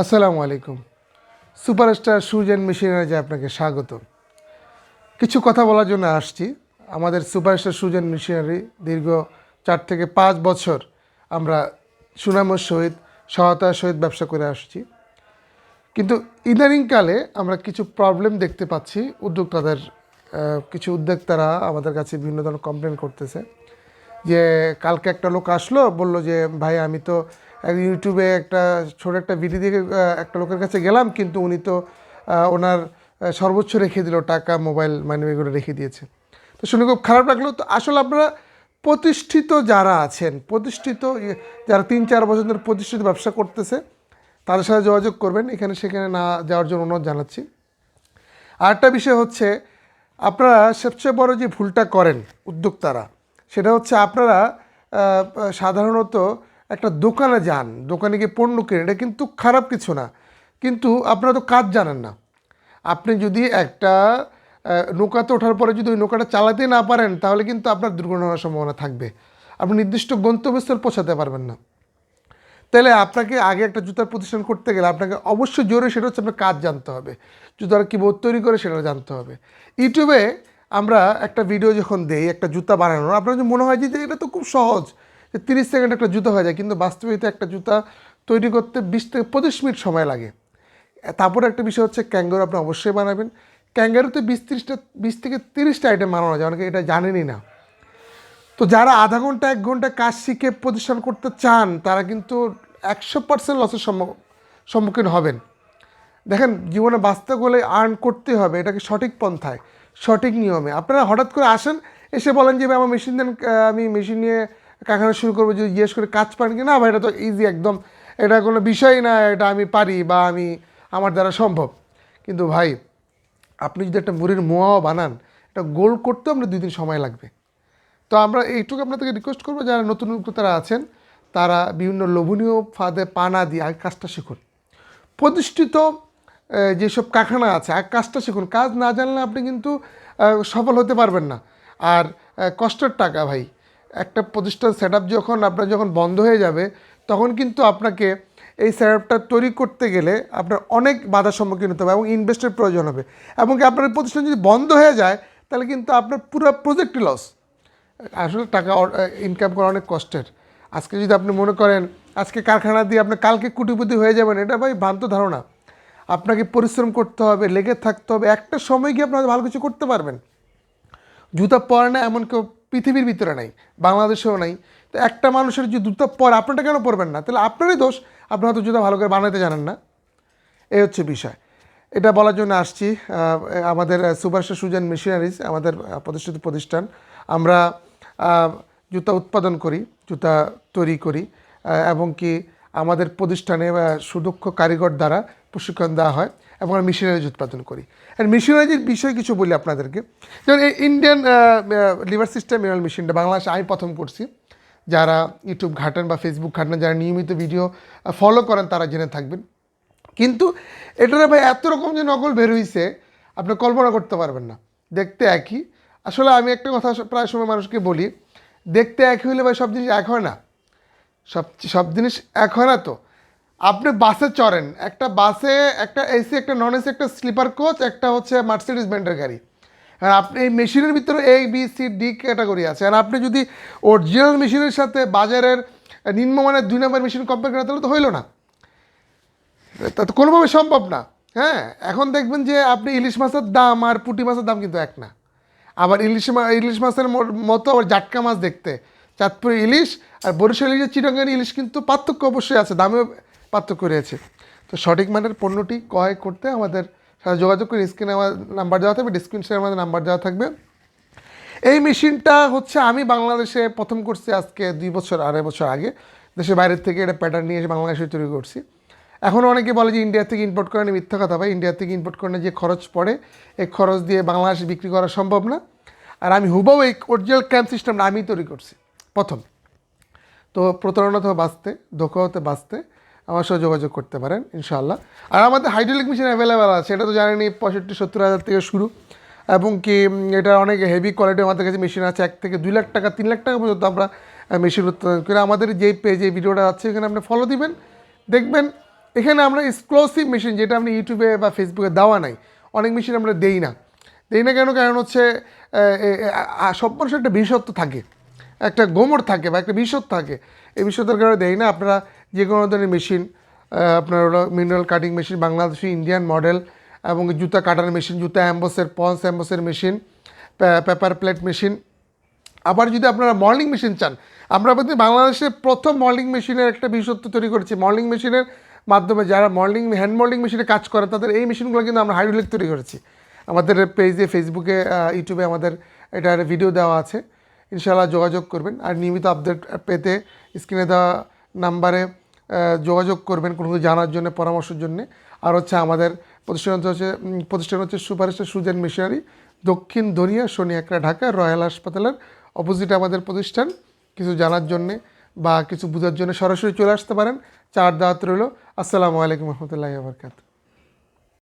আসসালামু আলাইকুম। Superstar shoes and মেশিনারিজে আপনাকে স্বাগত। কিছু কথা বলার জন্য আসছি। আমাদের সুপারস্টার শুজ অ্যান্ড মেশিনারি দীর্ঘ 4 থেকে 5 বছর আমরা সুনামের সহিত সহায়তার সহিত ব্যবসা করে আসছি। কিন্তু ইদানিংকালে আমরা কিছু প্রবলেম দেখতে পাচ্ছি। উদ্যোক্তাদের কিছু উদ্যোক্তারা আমাদের কাছে বিভিন্ন ধরনের কমপ্লেন করতেছে যে কালকে একটা লোক আসলো, বলল যে ভাই আমি তো ইউটিউবে একটা ছোট একটা ভিডিও দেখে একটা লোকের কাছে গেলাম, কিন্তু উনি তো ওনার সর্বোচ্চ রেখে দিল, টাকা মোবাইল মানি এগুলো রেখে দিয়েছে। তো শুনে খুব খারাপ লাগলো। তো আসলে আপনারা প্রতিষ্ঠিত যারা আছেন, যারা 3-4 বছর ধরে প্রতিষ্ঠিত ব্যবসা করতেছে, তাদের সাথে যোগাযোগ করবেন, এখানে সেখানে না যাওয়ার জন্য অনুরোধ জানাচ্ছি। আরেকটা বিষয় হচ্ছে, আপনারা সবচেয়ে বড় যে ভুলটা করেন উদ্যোক্তারা, সেটা হচ্ছে আপনারা সাধারণত একটা দোকানে যান, দোকানে গিয়ে পণ্য কেনেন। এটা কিন্তু খারাপ কিছু না, কিন্তু আপনারা তো কাজ জানেন না। আপনি যদি একটা নৌকাতে ওঠার পরে যদি ওই নৌকাটা চালাতে না পারেন, তাহলে কিন্তু আপনার দুর্ঘটনার সম্ভাবনা থাকবে। আপনি নির্দিষ্ট গন্তব্যস্থল পৌঁছাতে পারবেন না। তাহলে আপনাকে আগে একটা জুতার প্রতিষ্ঠান করতে গেলে আপনাকে অবশ্যই জরুরি সেটা হচ্ছে আপনার কাজ জানতে হবে, জুতার কীভাবে তৈরি করে সেটা জানতে হবে। ইউটিউবে আমরা একটা ভিডিও যখন দেই একটা জুতা বানানোর, আপনার যদি মনে হয় যে এটা তো খুব সহজ, যে 30 সেকেন্ড একটা জুতা হয়ে যায়, কিন্তু বাস্তবিকতে একটা জুতা তৈরি করতে 20 থেকে 25 মিনিট সময় লাগে। তারপরে একটা বিষয় হচ্ছে ক্যাঙ্গারু আপনি অবশ্যই বানাবেন। ক্যাঙ্গারুতে 20 থেকে 30টা আইটেম বানানো যায়, অনেকে এটা জানেনই না। তো যারা আধা ঘন্টা 1 ঘন্টা কাজ শিখে প্রতিষ্ঠান করতে চান, তারা কিন্তু 100% লসের সম্মুখীন হবেন। দেখেন, জীবনে বাঁচতে গেলে আর্ন করতে হবে, এটাকে সঠিক পন্থায় সঠিক নিয়মে। আপনারা হঠাৎ করে আসেন, এসে বলেন যে ভাই আমার মেশিন দেন, আমি মেশিন নিয়ে কারখানা শুরু করবো, যদি জিজ্ঞেস করে কাজ পান কি না, ভাই এটা তো ইজি একদম, এটা কোনো বিষয় না, এটা আমি পারি বা আমার দ্বারা সম্ভব। কিন্তু ভাই, আপনি যদি একটা মুড়ির মোয়াও বানান, এটা গোল করতেও আপনার 2 দিন সময় লাগবে। তো আমরা এইটুকু আপনাদেরকে রিকোয়েস্ট করবো, যারা নতুন উদ্যোক্তারা আছেন, তারা বিভিন্ন লোভনীয় ফাঁদে পা না দিয়ে আগে কাজটা শিখুন। প্রতিষ্ঠিত যেসব কারখানা আছে, আগে কাজটা শিখুন। কাজ না জানলে আপনি কিন্তু সফল হতে পারবেন না। আর কষ্টের টাকা ভাই, একটা প্রতিষ্ঠান সেট আপ যখন বন্ধ হয়ে যাবে, তখন কিন্তু আপনাকে এই সেট আপটা তৈরি করতে গেলে আপনার অনেক বাধার সম্মুখীন হতে হবে এবং ইনভেস্টের প্রয়োজন হবে। এবং কি আপনার প্রতিষ্ঠান যদি বন্ধ হয়ে যায়, তাহলে কিন্তু আপনার পুরো প্রজেক্টই লস। আসলে টাকা ইনকাম করা অনেক কষ্টের। আজকে যদি আপনি মনে করেন আজকে কারখানা দিয়ে আপনি কালকে কোটিপতি হয়ে যাবেন, এটা ভাই ভ্রান্ত ধারণা। আপনাকে পরিশ্রম করতে হবে, লেগে থাকতে হবে, একটা সময় গিয়ে আপনারা ভালো কিছু করতে পারবেন। জুতা পরে না এমন কেউ পৃথিবীর ভিতরে নাই, বাংলাদেশেও নাই। তো একটা মানুষের যে জুতা পরে, আপনারটা কেন পরবেন না? তাহলে আপনারই দোষ, আপনি হয়তো জুতা ভালো করে বানাতে জানেন না। এই হচ্ছে বিষয়। এটা বলার জন্য আসছি। আমাদের সুপারস্টার শুজ অ্যান্ড মেশিনারিজ আমাদের প্রতিষ্ঠিত প্রতিষ্ঠান। আমরা জুতা উৎপাদন করি, জুতা তৈরি করি, এবং কি আমাদের প্রতিষ্ঠানে সুদক্ষ কারিগর দ্বারা প্রশিক্ষণ দেওয়া হয়, এবং আমরা মেশিনারিজ উৎপাদন করি। আর মেশিনারিজের বিষয়ে কিছু বলি আপনাদেরকে। যেমন এই ইন্ডিয়ান লিভার সিস্টেম মিনারেল মেশিনটা বাংলাদেশে আমি প্রথম করছি। যারা ইউটিউব ঘাটেন বা ফেসবুক ঘাটেন, যারা নিয়মিত ভিডিও ফলো করেন, তারা জেনে থাকবেন। কিন্তু এটার ভাই এত রকম যে নকল বের হয়েছে, আপনি কল্পনা করতে পারবেন না। দেখতে একই। আসলে আমি একটা কথা প্রায় সময় মানুষকে বলি, দেখতে একই হলে ভাই সব জিনিস এক হয় না। সব জিনিস এক হয় না। তো আপনি বাসে চড়েন, একটা বাসে একটা এসি, একটা নন এসি, একটা স্লিপার কোচ, একটা হচ্ছে মার্সিডিজ বেন্টের গাড়ি। আর আপনি এই মেশিনের ভিতরে A B C D category আছে। আর আপনি যদি অরিজিনাল মেশিনের সাথে বাজারের নিম্নমানের 2 নম্বর মেশিন কম্পেয়ার করেন, তাহলে তো হইল না, তা তো কোনোভাবে সম্ভব না। হ্যাঁ, এখন দেখবেন যে আপনি ইলিশ মাছের দাম আর পুঁটি মাছের দাম কিন্তু এক না। আবার ইলিশ মাছের মতো আবার জাটকা মাছ দেখতে, চাঁদপুর ইলিশ আর বরিশাল ইলিশের চিটাগাং ইলিশ কিন্তু পার্থক্য অবশ্যই আছে, দামেও পার্থক্য রয়েছে। তো সঠিক মানের পণ্যটি ক্রয় করতে আমাদের সাথে যোগাযোগ করে স্ক্রিনে আমার নাম্বার দেওয়া থাকবে, ডিসক্রিপশনে আমাদের নাম্বার দেওয়া থাকবে। এই মেশিনটা হচ্ছে আমি বাংলাদেশে প্রথম করছি আজকে 2-2.5 বছর আগে। দেশের বাইরের থেকে এটা প্যাটার্ন নিয়ে এসে বাংলাদেশে তৈরি করছি। এখন অনেকে বলে যে ইন্ডিয়া থেকে ইম্পোর্ট করেন, মিথ্যা কথা ভাই। ইন্ডিয়া থেকে ইম্পোর্ট করেন যে খরচ পড়ে, এই খরচ দিয়ে বাংলাদেশে বিক্রি করা সম্ভব না। আর আমি হুবহু এই অরিজিনাল ক্যাম্প সিস্টেমটা আমি তৈরি করছি প্রথম। তো প্রতারণা থেকে বাঁচতে, ধোঁকা হতে বাঁচতে আমার সাথে যোগাযোগ করতে পারেন ইনশাআল্লাহ। আর আমাদের হাইড্রোলিক মেশিন অ্যাভেলেবেল আছে, এটা তো জানেনি, 65-70 হাজার থেকে শুরু। এবং কি এটা অনেক হেভি কোয়ালিটির আমাদের কাছে মেশিন আছে। 1 থেকে 2 লাখ টাকা, 3 লাখ টাকা পর্যন্ত আমরা মেশিন উৎপাদন করি। আমাদের যেই পেজে ভিডিওটা আছে, এখানে আপনি ফলো দিবেন, দেখবেন এখানে আমরা এক্সক্লুসিভ মেশিন, যেটা আপনি ইউটিউবে বা ফেসবুকে দেওয়া নাই, অনেক মেশিন আমরা দেই না। কেন? কারণ হচ্ছে সব মানুষের একটা বিশেষত্ব থাকে, একটা গোমর থাকে বা একটা বিশেষত্ব থাকে। এই বিশেষত্বের কারণে দেই না। আপনারা যে কোনো ধরনের মেশিন, আপনার হলো mineral cutting machine, Bangladeshi Indian model, এবং জুতা কাটার মেশিন, জুতা অ্যাম্বসের, পন্স অ্যাম্বসের মেশিন, পেপার প্লেট মেশিন। আবার যদি আপনারা মল্ডিং মেশিন চান, আমরা বলতে বাংলাদেশে প্রথম মল্ডিং মেশিনের একটা বিশেষত্ব তৈরি করেছি। মল্ডিং মেশিনের মাধ্যমে যারা হ্যান্ড মল্ডিং মেশিনে কাজ করে, তাদের এই মেশিনগুলো কিন্তু আমরা হাইড্রোলিক তৈরি করেছি। আমাদের পেজে, ফেসবুকে, ইউটিউবে আমাদের এটার ভিডিও দেওয়া আছে। ইনশাআল্লাহ যোগাযোগ করবেন। আর নিয়মিত আপডেট পেতে স্ক্রিনে দেওয়া নাম্বারে যোগাযোগ করবেন কোনো কিছু জানার জন্য, পরামর্শের জন্য। আর হচ্ছে আমাদের প্রতিষ্ঠান হচ্ছে সুপারস্টার শুজ অ্যান্ড মেশিনারি, দক্ষিণ দরিয়া, শনিয়াকড়া, ঢাকা, রয়্যাল হাসপাতালের অপোজিটে আমাদের প্রতিষ্ঠান। কিছু জানার জন্যে বা কিছু বোঝার জন্য সরাসরি চলে আসতে পারেন। চার দাওয়াত রইল। আসসালামু আলাইকুম রহমতুল্লাহি ওয়া বারাকাতুহু।